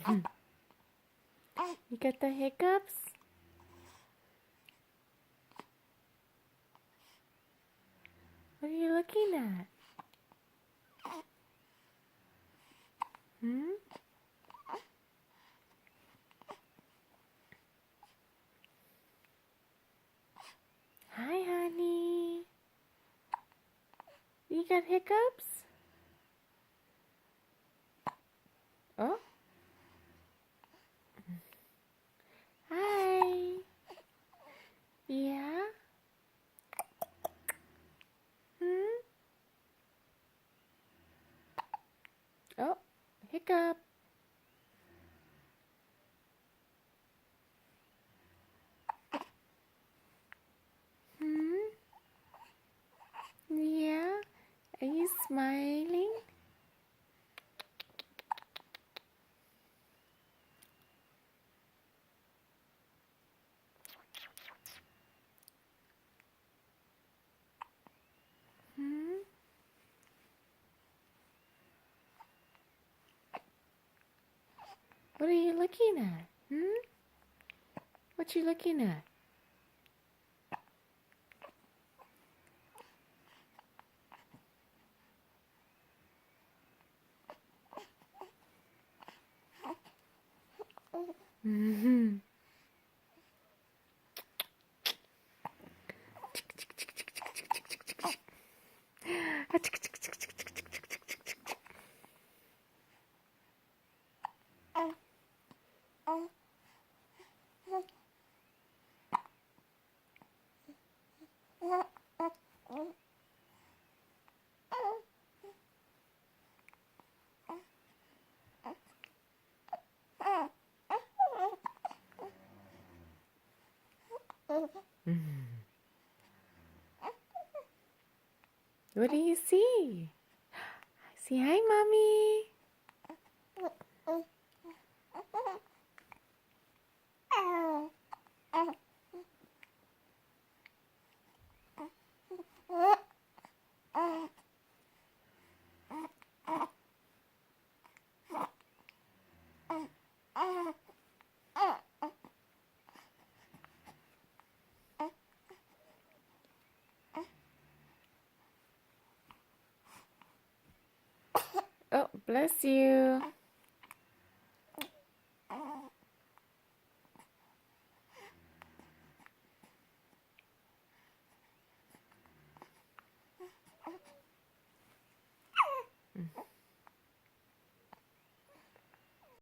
You got the hiccups? What are you looking at? Hmm? Hi, honey. You got hiccups? Oh? Hi. Yeah? Hmm? Oh, hiccup. Hmm? Yeah? Are you smiling? Hmm? What are you looking at? Hmm? What you looking at? Mm-hmm. What do you see? Say hi, Mommy. Oh, bless you.